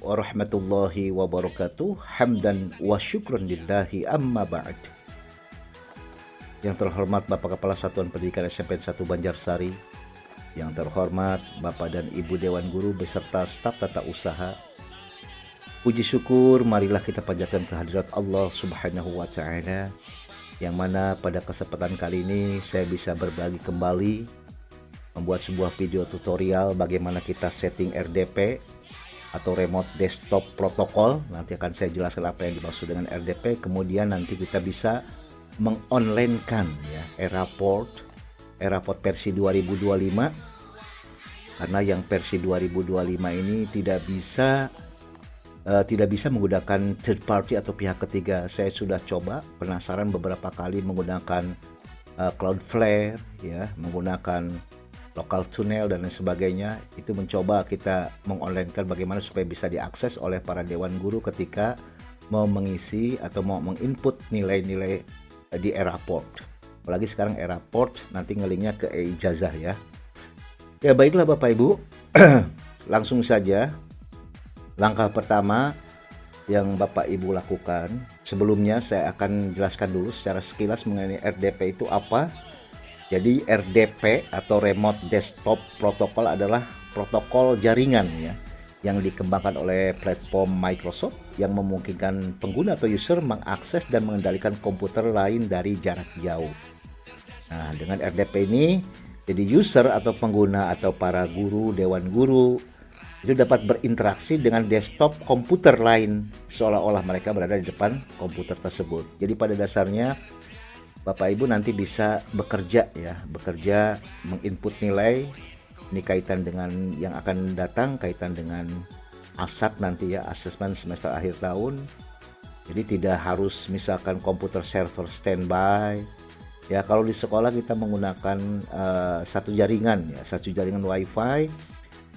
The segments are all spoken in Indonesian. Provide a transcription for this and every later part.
warahmatullahi wabarakatuh. Hamdan wa syukran lillahi amma ba'd. Yang terhormat Bapak Kepala Satuan Pendidikan SMP 1 Banjarsari, yang terhormat Bapak dan Ibu Dewan Guru beserta staf tata usaha, puji syukur marilah kita panjatkan kehadirat Allah Subhanahu wa Ta'ala, yang mana pada kesempatan kali ini saya bisa berbagi kembali membuat sebuah video tutorial bagaimana kita setting RDP atau Remote Desktop Protocol. Nanti akan saya jelaskan apa yang dimaksud dengan RDP. Kemudian nanti kita bisa mengonlinekan ya Airaport versi 2025, karena yang versi 2025 ini tidak bisa menggunakan third party atau pihak ketiga. Saya sudah coba, penasaran beberapa kali menggunakan Cloudflare ya, menggunakan local tunnel dan lain sebagainya. Itu mencoba kita mengonlinekan bagaimana supaya bisa diakses oleh para dewan guru ketika mau mengisi atau mau menginput nilai-nilai di Airaport. Apalagi sekarang Airaport nanti ngelinknya ke e-ijazah ya. Ya baiklah Bapak Ibu, langsung saja. Langkah pertama yang Bapak Ibu lakukan, sebelumnya saya akan jelaskan dulu secara sekilas mengenai RDP itu apa. Jadi RDP atau Remote Desktop Protocol adalah protokol jaringan ya, yang dikembangkan oleh platform Microsoft yang memungkinkan pengguna atau user mengakses dan mengendalikan komputer lain dari jarak jauh. Nah, dengan RDP ini, jadi user atau pengguna atau para guru, dewan guru itu dapat berinteraksi dengan desktop komputer lain seolah-olah mereka berada di depan komputer tersebut. Jadi pada dasarnya Bapak Ibu nanti bisa bekerja menginput nilai. Ini kaitan dengan yang akan datang, kaitan dengan ASAT nanti ya, asesmen semester akhir tahun. Jadi tidak harus misalkan komputer server standby. Ya kalau di sekolah kita menggunakan satu jaringan WiFi,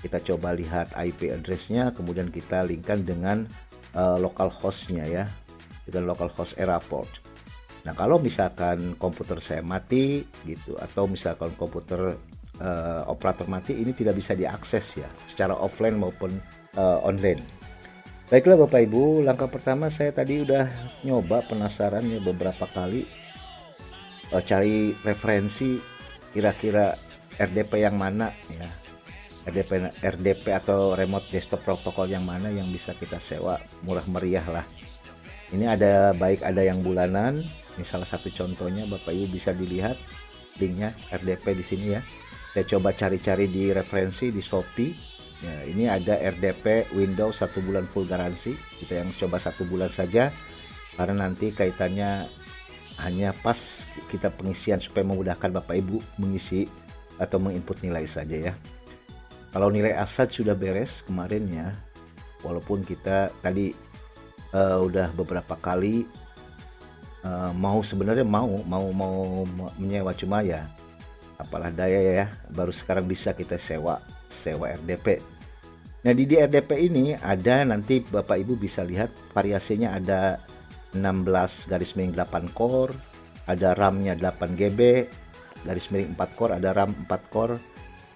kita coba lihat IP address-nya, kemudian kita linkkan dengan local host-nya ya, dengan local host Airaport. Nah kalau misalkan komputer saya mati gitu, atau misalkan komputer operator mati, ini tidak bisa diakses ya secara offline maupun online. Baiklah Bapak Ibu, langkah pertama saya tadi udah nyoba, penasaran ya beberapa kali cari referensi kira-kira RDP yang mana ya, RDP atau Remote Desktop Protocol yang mana yang bisa kita sewa murah meriah lah. Ini ada yang bulanan. Ini salah satu contohnya, Bapak Ibu bisa dilihat linknya RDP di sini ya. Saya coba cari-cari di referensi di Shopee. Ya, ini ada RDP Windows 1 bulan full garansi. Kita yang coba 1 bulan saja, karena nanti kaitannya hanya pas kita pengisian supaya memudahkan Bapak Ibu mengisi atau menginput nilai saja ya. Kalau nilai ASAT sudah beres kemarin ya, walaupun kita tadi udah beberapa kali mau menyewa, cuma ya apalah daya ya, baru sekarang bisa kita sewa RDP. Nah di RDP ini ada, nanti Bapak Ibu bisa lihat variasinya, ada 16/8 core, ada RAM-nya 8 GB -4 core, ada RAM 4 core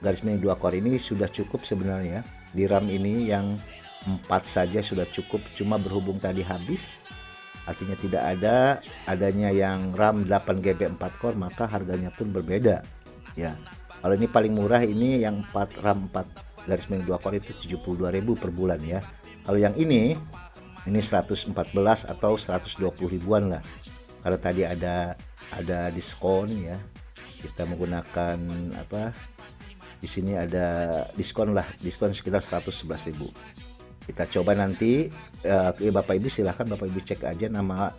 -2 core. Ini sudah cukup sebenarnya. Di RAM ini yang 4 saja sudah cukup, cuma berhubung tadi habis, artinya tidak adanya yang RAM 8 GB 4 core, maka harganya pun berbeda ya. Kalau ini paling murah, ini yang RAM 4/2 core itu 72.000 per bulan ya. Kalau yang ini 114 atau 120 ribuan lah, karena tadi ada diskon ya. Kita menggunakan apa, di sini ada diskon sekitar 111.000. Kita coba nanti Bapak Ibu silahkan Bapak Ibu cek aja nama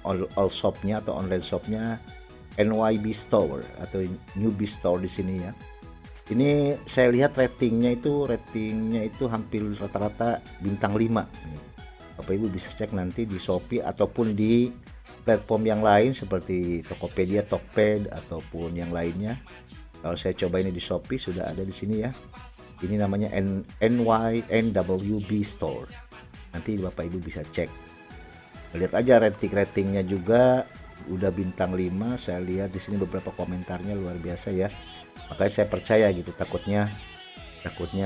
all shopnya atau online shopnya, NYB Store atau Newbie Store di sini ya. Ini saya lihat ratingnya itu hampir rata-rata bintang 5. Bapak Ibu bisa cek nanti di Shopee ataupun di platform yang lain seperti Tokopedia, Tokped ataupun yang lainnya. Kalau saya coba ini di Shopee sudah ada di sini ya. Ini namanya NYNWB Store. Nanti Bapak Ibu bisa cek. Lihat aja ratingnya juga udah bintang 5. Saya lihat di sini beberapa komentarnya luar biasa ya. Makanya saya percaya gitu, takutnya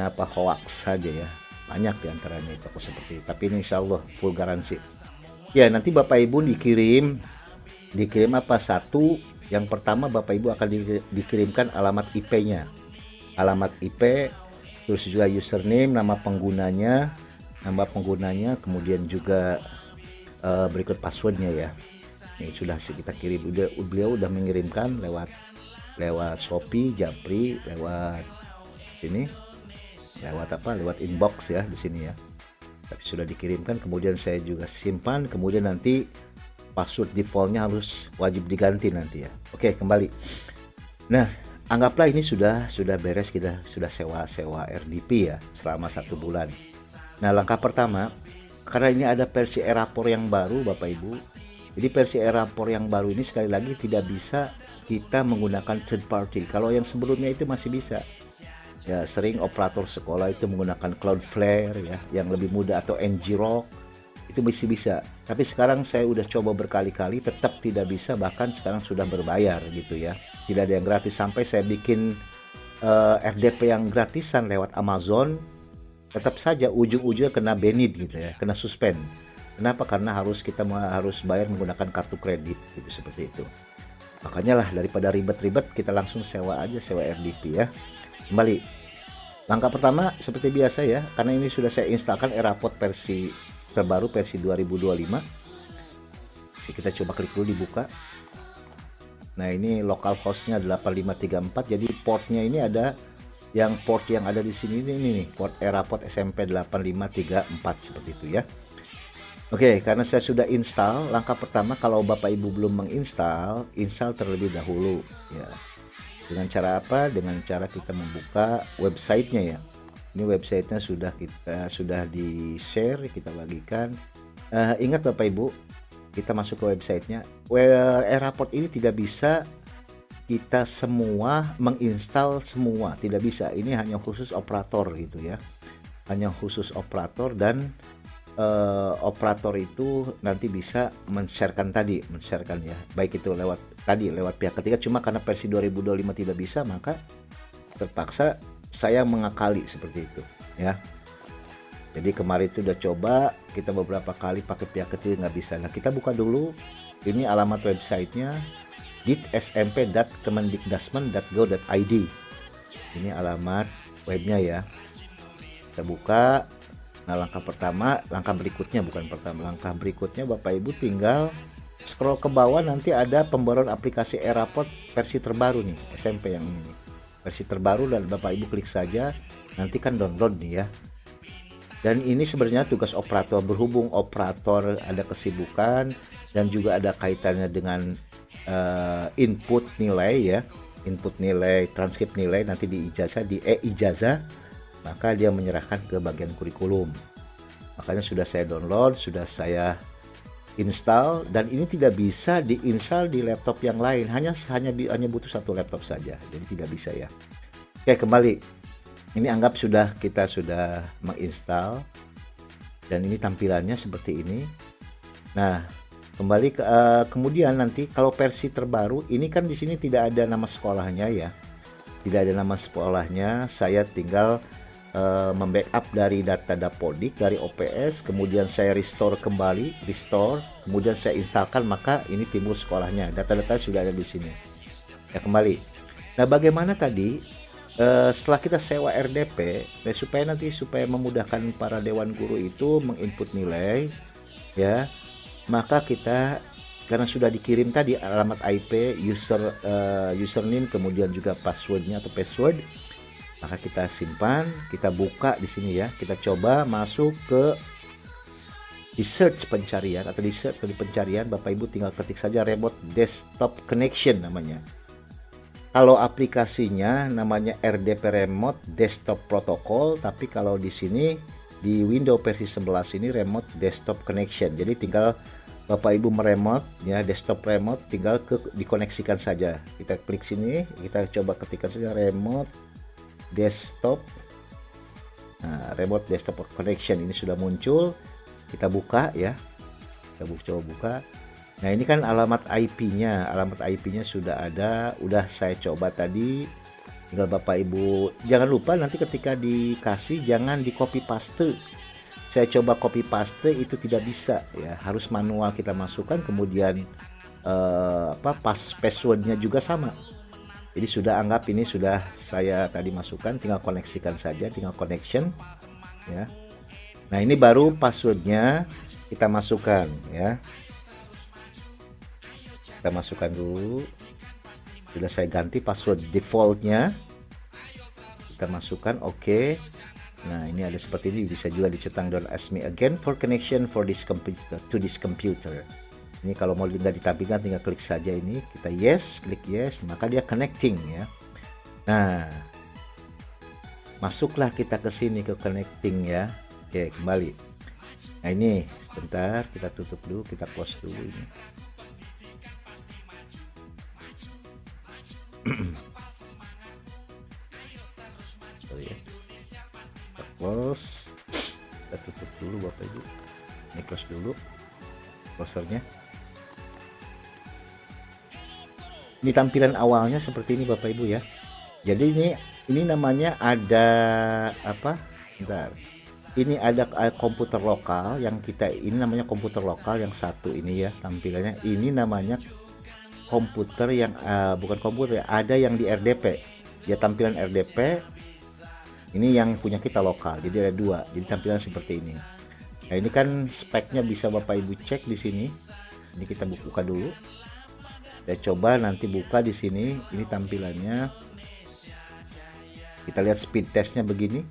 apa hoax saja ya. banyak diantaranya toko seperti itu, tapi ini insya Allah full garansi ya. Nanti Bapak Ibu dikirim apa, satu yang pertama Bapak Ibu akan dikirimkan alamat IP-nya, alamat IP, terus juga username, nama pengunanya, kemudian juga berikut passwordnya ya. Ini sudah kita kirim, beliau udah mengirimkan lewat Shopee, Japri, lewat ini, lewat inbox ya di sini ya. Tapi sudah dikirimkan, kemudian saya juga simpan, kemudian nanti password defaultnya harus wajib diganti nanti ya. Oke, kembali. Nah, anggaplah ini sudah beres, kita sudah sewa RDP ya selama 1 bulan. Nah, langkah pertama, karena ini ada versi Erapor yang baru Bapak Ibu. Jadi versi Erapor yang baru ini sekali lagi tidak bisa kita menggunakan third party. Kalau yang sebelumnya itu masih bisa. Ya, sering operator sekolah itu menggunakan Cloudflare ya, yang lebih mudah, atau ngrok, itu masih bisa. Tapi sekarang saya udah coba berkali-kali tetap tidak bisa, bahkan sekarang sudah berbayar gitu ya. Tidak ada yang gratis, sampai saya bikin RDP yang gratisan lewat Amazon, tetap saja ujung-ujungnya kena banned gitu ya, kena suspend. Kenapa? Karena kita harus bayar menggunakan kartu kredit gitu, seperti itu. Makanya lah, daripada ribet-ribet, kita langsung sewa RDP ya. Kembali, langkah pertama seperti biasa ya, karena ini sudah saya instalkan Eraport versi terbaru, versi 2025. Jadi kita coba klik dulu, dibuka. Nah, ini local hostnya 8534, jadi portnya ini ada port yang ada di sini ini nih, port Eraport SMP 8534 seperti itu ya. Oke, karena saya sudah install, langkah pertama kalau Bapak Ibu belum menginstal, install terlebih dahulu ya. Dengan cara apa? Dengan cara kita membuka websitenya ya. Ini websitenya sudah di-share, kita bagikan. Ingat Bapak Ibu, kita masuk ke websitenya. Eraport ini tidak bisa kita semua menginstal semua, tidak bisa. Ini hanya khusus operator gitu ya. Hanya khusus operator, dan operator itu nanti bisa men-sharekan ya, baik itu lewat pihak ketiga. Cuma karena versi 2025 tidak bisa, maka terpaksa saya mengakali seperti itu ya. Jadi kemarin itu udah coba kita beberapa kali pakai pihak ketiga, nggak bisa. Nah, kita buka dulu, ini alamat websitenya dit.smp.kemendikdasmen.go.id. ini alamat webnya ya, kita buka. Nah, langkah berikutnya Bapak Ibu tinggal scroll ke bawah, nanti ada pembaruan aplikasi Eraport versi terbaru nih, SMP yang ini nih, versi terbaru, dan Bapak Ibu klik saja, nanti kan download nih ya. Dan ini sebenarnya tugas operator, berhubung operator ada kesibukan dan juga ada kaitannya dengan input nilai ya, input nilai, transkrip nilai nanti di ijazah, maka dia menyerahkan ke bagian kurikulum. Makanya sudah saya download, sudah saya install, dan ini tidak bisa diinstal di laptop yang lain, hanya butuh satu laptop saja, jadi tidak bisa ya. Oke, kembali, ini anggap kita sudah menginstal, dan ini tampilannya seperti ini. Nah, kembali kemudian nanti kalau versi terbaru ini kan di sini tidak ada nama sekolahnya ya, saya tinggal membackup dari data Dapodik, dari OPS, kemudian saya restore, kemudian saya instalkan, maka ini timbul sekolahnya, data-data sudah ada di sini ya. Kembali, nah bagaimana tadi setelah kita sewa RDP, supaya memudahkan para dewan guru itu menginput nilai ya, maka kita, karena sudah dikirim tadi alamat IP, username, kemudian juga passwordnya atau password, maka kita simpan, kita buka di sini ya. Kita coba masuk ke di search pencarian, atau di pencarian Bapak Ibu tinggal ketik saja remote desktop connection namanya. Kalau aplikasinya namanya RDP Remote Desktop Protocol, tapi kalau di sini di Windows versi 11 ini Remote Desktop Connection. Jadi tinggal Bapak Ibu meremote ya, desktop remote, tinggal dikoneksikan saja. Kita klik sini, kita coba ketikkan saja remote desktop. Nah, remote desktop connection ini sudah muncul, kita buka ya, coba buka. Nah, ini kan alamat IP-nya sudah ada, udah saya coba tadi Tinggal Bapak Ibu jangan lupa nanti ketika dikasih jangan di copy paste. Saya coba copy paste itu tidak bisa ya, harus manual kita masukkan, kemudian passwordnya juga sama. Jadi sudah anggap ini sudah saya tadi masukkan, tinggal koneksikan saja, tinggal connection ya. Nah ini baru passwordnya kita masukkan ya. Kita masukkan dulu. Sudah saya ganti password defaultnya, kita masukkan oke. Nah ini ada seperti ini, bisa juga dicentang "don't ask me again for connection for this computer to this computer". Ini kalau mau tidak ditampilkan tinggal klik saja ini, kita yes, klik yes, maka dia connecting ya. Nah masuklah kita ke sini ke connecting ya. Oke kembali. Nah ini sebentar kita tutup dulu, kita close dulu ini. Sorry ya, kita close, kita tutup dulu Bapak Ibu, ini close dulu closernya. Ini tampilan awalnya seperti ini Bapak Ibu ya. Jadi ini namanya ada apa, bentar, ini ada komputer lokal yang kita, ini namanya komputer lokal yang satu ini ya tampilannya. Ini namanya komputer yang bukan komputer ya, ada yang di RDP, dia tampilan RDP, ini yang punya kita lokal, jadi ada dua, jadi tampilan seperti ini. Nah ini kan speknya bisa Bapak Ibu cek di sini. Ini kita buka dulu, saya coba nanti buka di sini, ini tampilannya. Kita lihat speed testnya begini,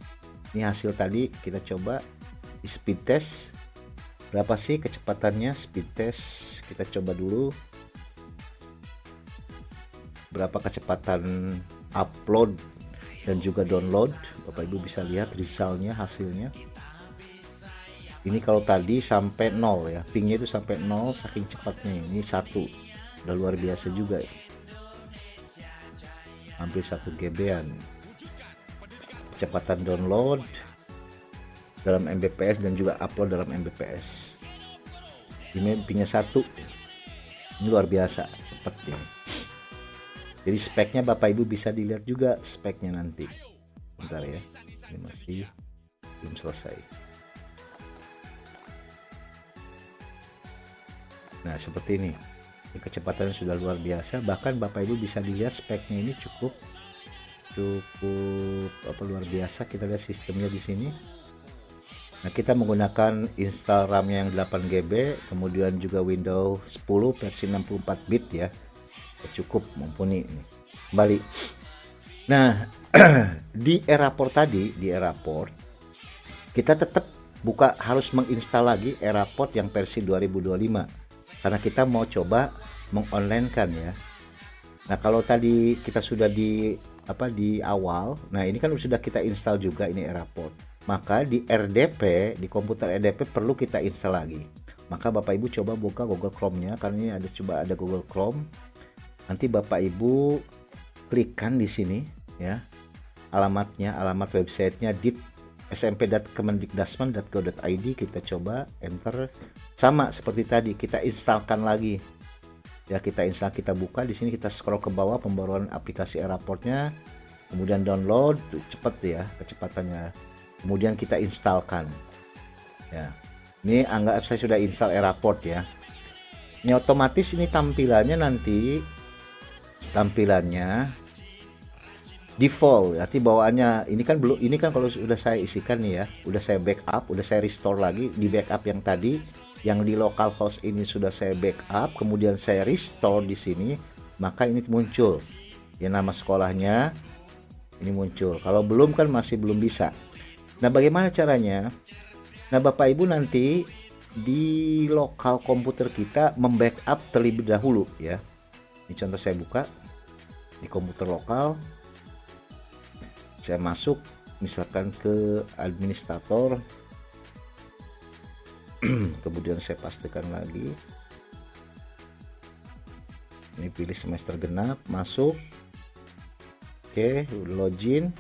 ini hasil tadi kita coba di speed test berapa sih kecepatannya. Speed test kita coba dulu berapa kecepatan upload dan juga download. Bapak Ibu bisa lihat resultnya, hasilnya. Ini kalau tadi sampai 0 ya, pingnya itu sampai 0 saking cepatnya. Ini 1 udah luar biasa juga ya. Hampir 1 GB-an kecepatan download dalam Mbps dan juga upload dalam Mbps. Ini pingnya 1, ini luar biasa cepatnya. Jadi speknya Bapak Ibu bisa dilihat juga speknya nanti. Bentar ya, ini masih belum selesai. Nah seperti ini kecepatannya sudah luar biasa. Bahkan Bapak Ibu bisa dilihat speknya ini cukup apa, luar biasa. Kita lihat sistemnya di sini. Nah kita menggunakan install RAM yang 8 GB, kemudian juga Windows 10 versi 64 bit ya, cukup mumpuni ini. Kembali. Nah di Eraport tadi, di Eraport kita tetap harus menginstal lagi Eraport yang versi 2025 karena kita mau coba mengonlinekan ya. Nah kalau tadi kita sudah di awal, nah ini kan sudah kita install juga ini Eraport, maka di RDP, di komputer RDP perlu kita install lagi. Maka Bapak Ibu coba buka Google Chrome-nya, karena ini ada Google Chrome. Nanti Bapak Ibu klikkan di sini ya alamatnya, alamat websitenya dit.smp.kemendikdasman.go.id. kita coba enter, sama seperti tadi kita instalkan lagi ya. Kita install, kita buka di sini, kita scroll ke bawah pembaruan aplikasi Eraportnya, kemudian download, cepet ya kecepatannya, kemudian kita instalkan ya. Ini anggap saya sudah install Eraport ya. Ini otomatis ini tampilannya nanti default, arti bawaannya ini kan belum, ini kan kalau sudah saya isikan nih ya, udah saya backup, udah saya restore lagi di backup yang tadi, yang di localhost ini sudah saya backup, kemudian saya restore di sini, maka ini muncul ya nama sekolahnya, ini muncul. Kalau belum kan masih belum bisa. Nah bagaimana caranya? Nah Bapak Ibu nanti di lokal komputer kita membackup terlebih dahulu ya. Ini contoh saya buka di komputer lokal, saya masuk misalkan ke administrator, kemudian saya pastikan lagi, ini pilih semester genap, masuk, oke, login.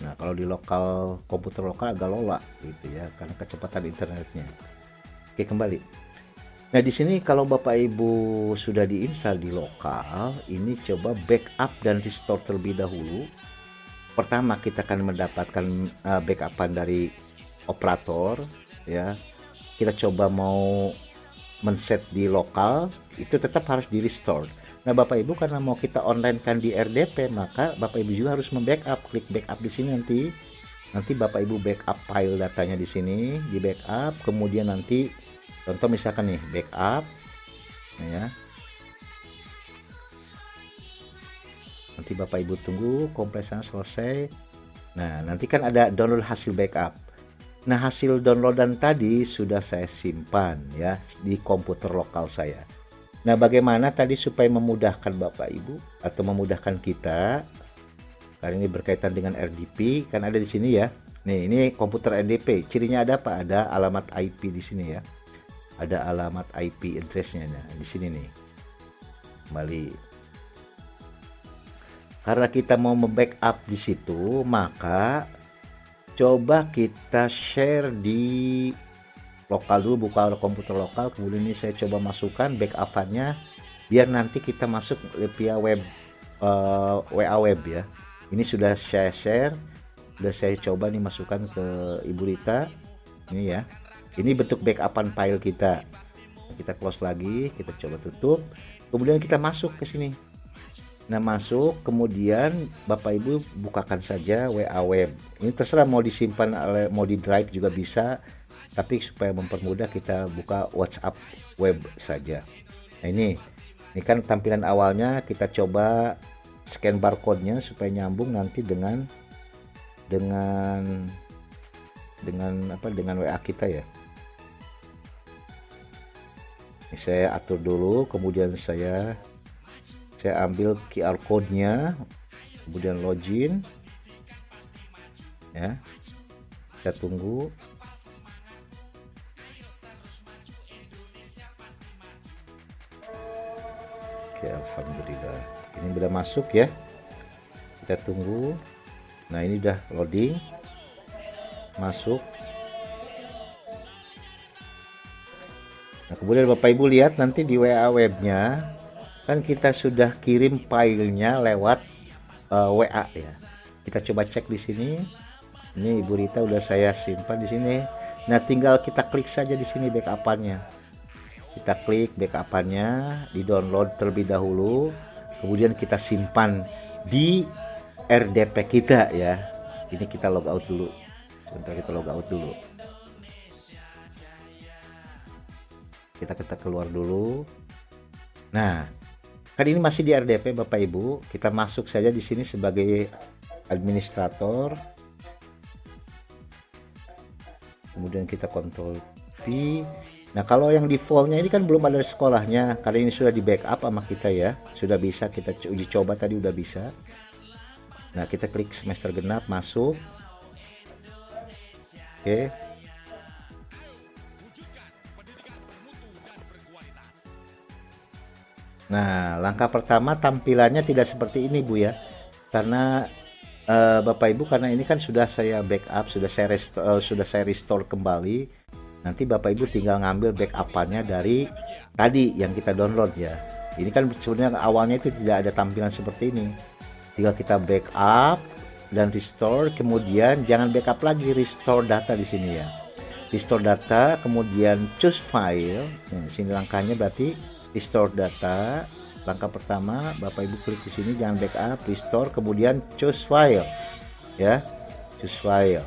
Nah kalau di lokal komputer lokal agak lola gitu ya, karena kecepatan internetnya. Oke kembali. Nah, di sini kalau Bapak Ibu sudah diinstal di lokal, ini coba backup dan restore terlebih dahulu. Pertama kita akan mendapatkan backupan dari operator ya. Kita coba mau men-set di lokal, itu tetap harus di restore. Nah, Bapak Ibu karena mau kita online kan di RDP, maka Bapak Ibu juga harus membackup. Klik backup di sini nanti Bapak Ibu backup file datanya di sini, di backup, kemudian nanti contoh misalkan nih backup ya. Nanti Bapak Ibu tunggu kompresnya selesai. Nah, nanti kan ada download hasil backup. Nah, hasil downloadan tadi sudah saya simpan ya di komputer lokal saya. Nah, bagaimana tadi supaya memudahkan Bapak Ibu atau memudahkan kita? Karena ini berkaitan dengan RDP, kan ada di sini ya. Nih, ini komputer RDP. Cirinya ada apa? Ada alamat IP di sini ya. Ada alamat IP address-nya nah, di sini nih. Kembali. Karena kita mau membackup di situ, maka coba kita share di lokal dulu, buka komputer lokal, kemudian ini saya coba masukkan backup-nya biar nanti kita masuk via web WA web ya. Ini sudah saya share, sudah saya coba nih masukkan ke Ibu Rita. Ini ya. Ini bentuk backupan file kita. Kita close lagi, kita coba tutup. Kemudian kita masuk ke sini. Nah, masuk, kemudian Bapak Ibu bukakan saja WA web. Ini terserah mau disimpan, mau di drive juga bisa, tapi supaya mempermudah kita buka WhatsApp web saja. Nah, ini kan tampilan awalnya, kita coba scan barcode-nya supaya nyambung nanti dengan WA kita ya. Ini saya atur dulu, kemudian saya ambil QR code-nya, kemudian login ya. Kita tunggu. Oke, alhamdulillah ini sudah masuk ya. Kita tunggu. Nah, ini udah loading, masuk. Nah, kemudian Bapak Ibu lihat nanti di WA webnya kan kita sudah kirim filenya lewat WA ya. Kita coba cek di sini. Ini Ibu Rita udah saya simpan di sini. Nah, tinggal kita klik saja di sini backupannya. Kita klik backupannya, di-download terlebih dahulu, kemudian kita simpan di RDP kita ya. Ini kita logout dulu. Sebentar, kita logout dulu. Kita keluar dulu. Nah, kan ini masih di RDP Bapak Ibu. Kita masuk saja di sini sebagai administrator. Kemudian kita Ctrl V. Nah, kalau yang defaultnya ini kan belum ada sekolahnya, karena ini sudah di backup sama kita ya. Sudah bisa kita uji coba tadi, udah bisa. Nah, kita klik semester genap, masuk. Oke. Nah, langkah pertama tampilannya tidak seperti ini Bu ya. Karena Bapak Ibu, karena ini kan sudah saya backup, sudah saya restore kembali. Nanti Bapak Ibu tinggal ngambil backupannya dari tadi yang kita download ya. Ini kan sebenarnya awalnya itu tidak ada tampilan seperti ini. Tinggal kita backup dan restore, kemudian jangan backup lagi, restore data di sini ya. Restore data, kemudian choose file. Nah, sini langkahnya berarti restore data. Langkah pertama Bapak Ibu klik di sini, jangan backup, restore, kemudian choose file ya. Choose file.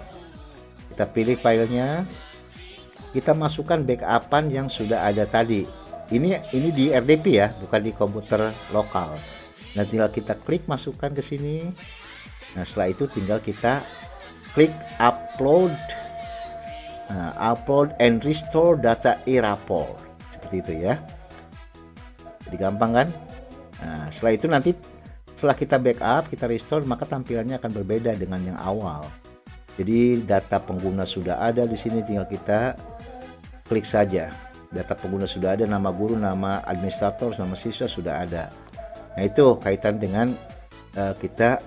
Kita pilih filenya. Kita masukkan backupan yang sudah ada tadi. Ini di RDP ya, bukan di komputer lokal. Nah, tinggal kita klik masukkan ke sini. Nah, setelah itu tinggal kita klik upload. Nah, upload and restore data e-report. Seperti itu ya. Jadi gampang kan? Nah, setelah itu nanti setelah kita backup, kita restore, maka tampilannya akan berbeda dengan yang awal. Jadi data pengguna sudah ada di sini, tinggal kita klik saja. Data pengguna sudah ada, nama guru, nama administrator, nama siswa sudah ada. Nah, itu kaitan dengan kita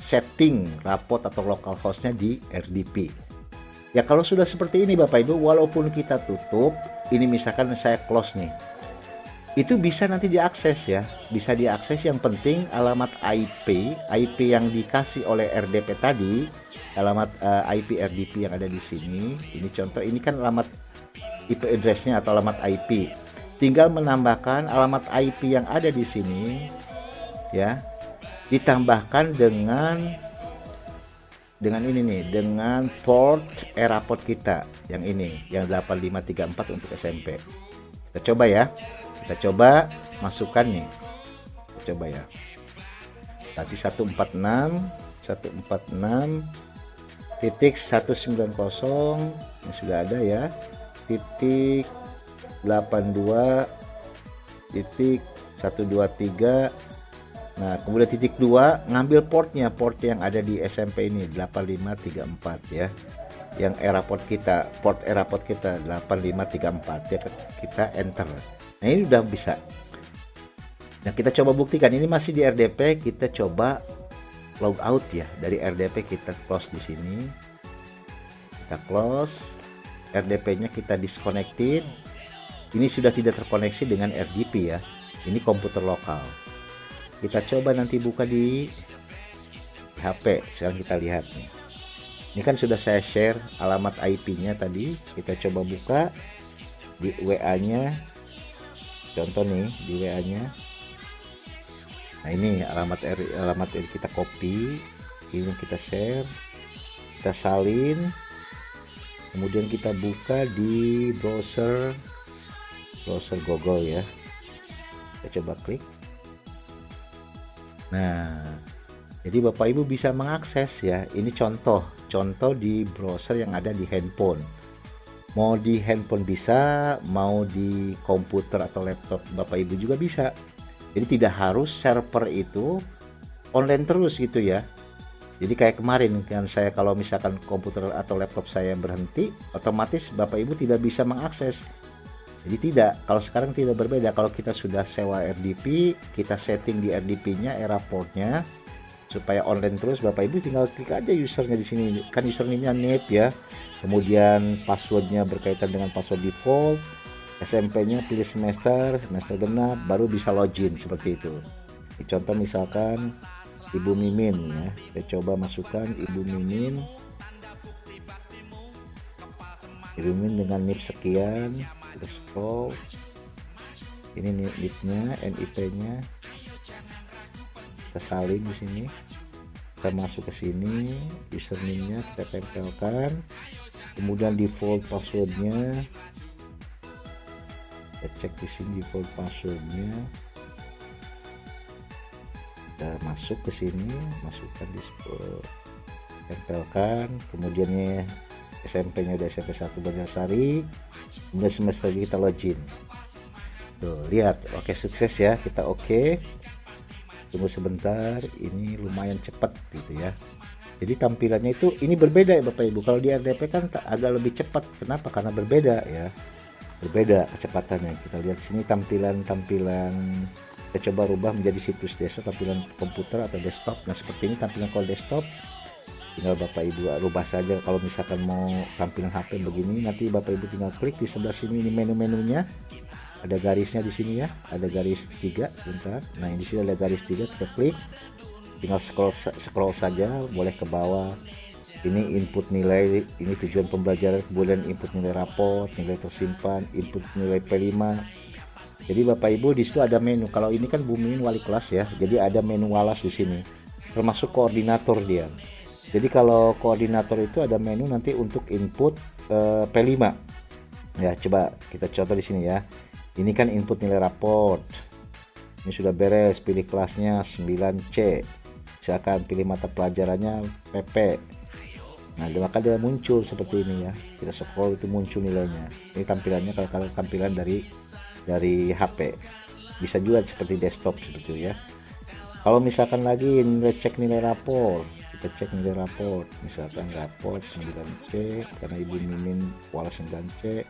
setting raport atau local hostnya di RDP. Ya kalau sudah seperti ini Bapak Ibu, walaupun kita tutup, ini misalkan saya close nih, itu bisa nanti diakses ya, bisa diakses. Yang penting alamat IP yang dikasih oleh RDP tadi, alamat IP RDP yang ada di sini. Ini contoh, ini kan alamat IP address-nya atau alamat IP. Tinggal menambahkan alamat IP yang ada di sini ya, ditambahkan dengan ini nih, dengan port Eraport kita yang ini, yang 8534 untuk SMP. Kita coba ya, kita coba masukkan nih, kita coba ya. Tadi 146.190 ini sudah ada ya, titik 82.123. Nah kemudian titik 2 ngambil port yang ada di SMP ini 8534 ya, yang Eraport kita, port Eraport kita 8534 ya, kita enter. Nah ini udah bisa. Nah kita coba buktikan, ini masih di RDP, kita coba log out ya dari RDP, kita close di sini, kita close RDP-nya, kita disconnected. Ini sudah tidak terkoneksi dengan RDP ya, ini komputer lokal. Kita coba nanti buka di HP. Sekarang kita lihat nih, ini kan sudah saya share alamat IP-nya tadi. Kita coba buka di WA-nya, contoh nih di WA-nya. Nah ini alamat kita copy, ini kita share, kita salin, kemudian kita buka di browser Google ya. Kita coba klik. Nah jadi Bapak Ibu bisa mengakses ya, ini contoh di browser yang ada di handphone. Mau di handphone bisa, mau di komputer atau laptop Bapak Ibu juga bisa. Jadi tidak harus server itu online terus gitu ya. Jadi kayak kemarin kan saya, kalau misalkan komputer atau laptop saya berhenti, otomatis Bapak Ibu tidak bisa mengakses. Jadi tidak, kalau sekarang tidak berbeda. Kalau kita sudah sewa RDP, kita setting di RDP-nya, Eraport-nya supaya online terus, Bapak Ibu tinggal klik aja usernya di sini. Kan username-nya NIP ya. Kemudian passwordnya berkaitan dengan password default, SMP-nya pilih semester genap, baru bisa login seperti itu. Ini contoh misalkan Ibu Mimin ya. Kita coba masukkan Ibu Mimin dengan NIP sekian. Kita scroll, ini NIP-nya, NIP-nya kita salin di sini, kita masuk ke sini, username-nya kita tempelkan, kemudian default password-nya kita cek di sini, default password-nya kita masuk ke sini, masukkan di tempelkan, kemudiannya SMP-nya udah SMP 1 Banjarsari, kemudian semester kita login. Tuh lihat, oke sukses ya, kita oke. Tunggu sebentar, ini lumayan cepat gitu ya. Jadi tampilannya itu ini berbeda ya Bapak Ibu. Kalau di RDP kan agak lebih cepat. Kenapa? Karena berbeda ya, berbeda kecepatannya. Kita lihat sini tampilan kita coba rubah menjadi situs desktop, tampilan komputer atau desktop. Nah seperti ini tampilan kalau desktop, tinggal Bapak Ibu rubah saja. Kalau misalkan mau tampilan HP begini, nanti Bapak Ibu tinggal klik di sebelah sini, ini menu-menunya ada garisnya di sini ya, ada garis 3 bentar. Nah di sini ada garis 3, kita klik, tinggal scroll saja, boleh ke bawah. Ini input nilai, ini tujuan pembelajaran, kemudian input nilai raport, nilai tersimpan, input nilai P5. Jadi Bapak Ibu di situ ada menu. Kalau ini kan Bu Mimin wali kelas ya, jadi ada menu walas di sini, termasuk koordinator dia. Jadi kalau koordinator itu ada menu nanti untuk input P5 ya. Coba kita contoh di sini ya. Ini kan input nilai raport, ini sudah beres, pilih kelasnya 9C, silakan pilih mata pelajarannya PP. Nah maka dia muncul seperti ini ya, kita scroll itu muncul nilainya. Ini tampilannya kalau tampilan dari HP, bisa juga seperti desktop seperti itu ya. Kalau misalkan lagi cek nilai raport, kita cek nilai raport, misalkan raport 9C karena Ibu Mimin pola 9C,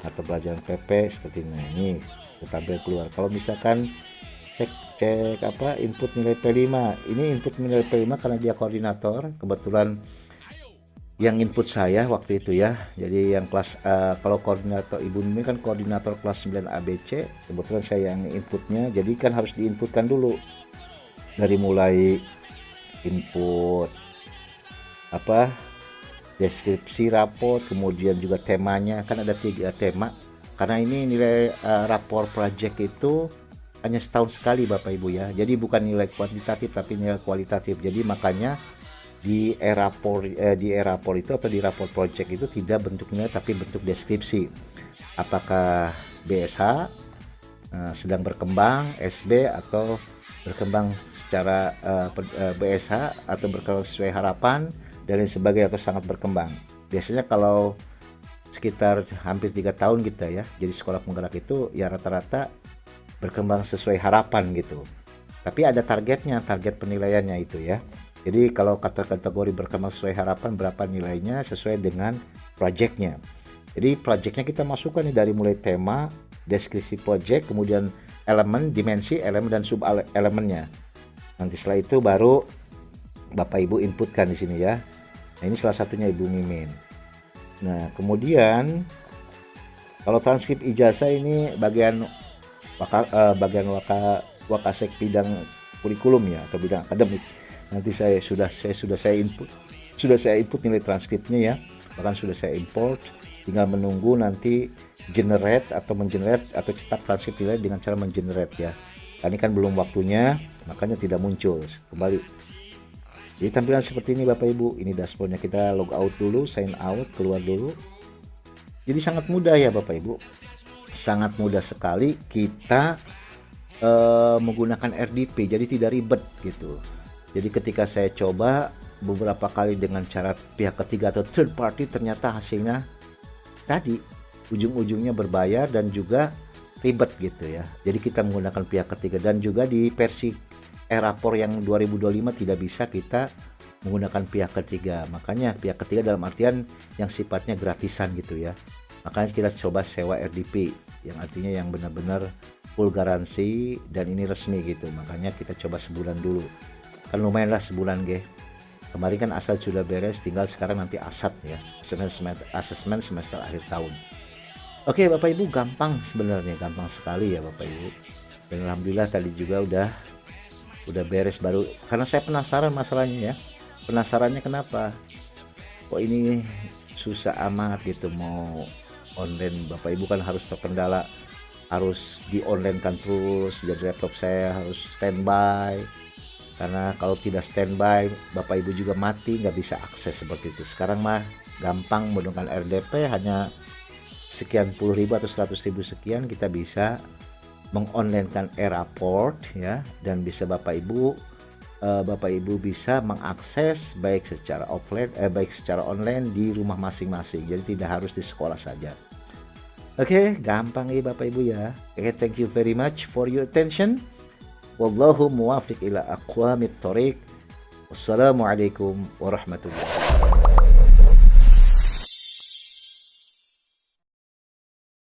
atau pelajaran PP seperti ini tampil keluar. Kalau misalkan cek apa input nilai P5, ini input nilai P5 karena dia koordinator, kebetulan yang input saya waktu itu ya. Jadi yang kelas kalau koordinator Ibu Mimi kan koordinator kelas 9 ABC, kebetulan saya yang inputnya. Jadi kan harus diinputkan dulu dari mulai input apa deskripsi raport, kemudian juga temanya, kan ada 3 tema. Karena ini nilai rapor project itu hanya setahun sekali Bapak Ibu ya. Jadi bukan nilai kuantitatif tapi nilai kualitatif. Jadi makanya di e-rapor itu atau di rapor project itu tidak bentuk nilai tapi bentuk deskripsi. Apakah BSH sedang berkembang, SB atau berkembang secara BSH atau berkembang sesuai harapan dan lain sebagainya atau sangat berkembang. Biasanya kalau sekitar hampir 3 tahun kita ya, jadi sekolah penggerak itu ya rata-rata berkembang sesuai harapan gitu. Tapi ada targetnya, target penilaiannya itu ya. Jadi kalau kategori berkembang sesuai harapan berapa nilainya sesuai dengan projectnya. Jadi projectnya kita masukkan nih dari mulai tema, deskripsi project, kemudian elemen, dimensi, elemen dan sub elemennya. Nanti setelah itu baru Bapak Ibu inputkan di sini ya. Nah, ini salah satunya Ibu Mimin. Nah, kemudian kalau transkrip ijazah ini bagian wakasek bidang kurikulum ya atau bidang akademik. Nanti saya input nilai transkripnya ya, bahkan sudah saya import, tinggal menunggu nanti mengenerate atau cetak transkrip nilai dengan cara mengenerate ya. Ini kan belum waktunya, makanya tidak muncul kembali. Jadi tampilan seperti ini Bapak Ibu, ini dashboardnya. Kita log out dulu, sign out, keluar dulu. Jadi sangat mudah ya Bapak Ibu, sangat mudah sekali kita menggunakan RDP, jadi tidak ribet gitu. Jadi ketika saya coba beberapa kali dengan cara pihak ketiga atau third party, ternyata hasilnya tadi ujung-ujungnya berbayar dan juga ribet gitu ya. Jadi kita menggunakan pihak ketiga, dan juga di versi e-rapor yang 2025 tidak bisa kita menggunakan pihak ketiga. Makanya pihak ketiga dalam artian yang sifatnya gratisan gitu ya. Makanya kita coba sewa RDP yang artinya yang benar-benar full garansi dan ini resmi gitu. Makanya kita coba sebulan dulu. Kan lumayan lah sebulan kemarin kan asal sudah beres, tinggal sekarang nanti asat ya, asesmen semester akhir tahun. Oke Bapak Ibu, gampang sebenarnya, gampang sekali ya Bapak Ibu. Dan alhamdulillah tadi juga udah beres baru, karena saya penasaran masalahnya ya. Penasarannya kenapa kok ini susah amat gitu mau online. Bapak Ibu kan harus terkendala, harus di online kan terus, jadi laptop saya harus standby. Karena kalau tidak standby Bapak Ibu juga mati, nggak bisa akses seperti itu. Sekarang mah gampang menggunakan RDP, hanya sekian puluh ribu atau 100.000 sekian kita bisa mengonlinekan e-raport ya, dan bisa Bapak Ibu bisa mengakses baik secara offline baik secara online di rumah masing-masing. Jadi tidak harus di sekolah saja. Oke, gampang ya Bapak Ibu ya. Oke, thank you very much for your attention. Wallahu muwafiq ila aqwamit thoriq. Wassalamualaikum warahmatullahi wabarakatuh.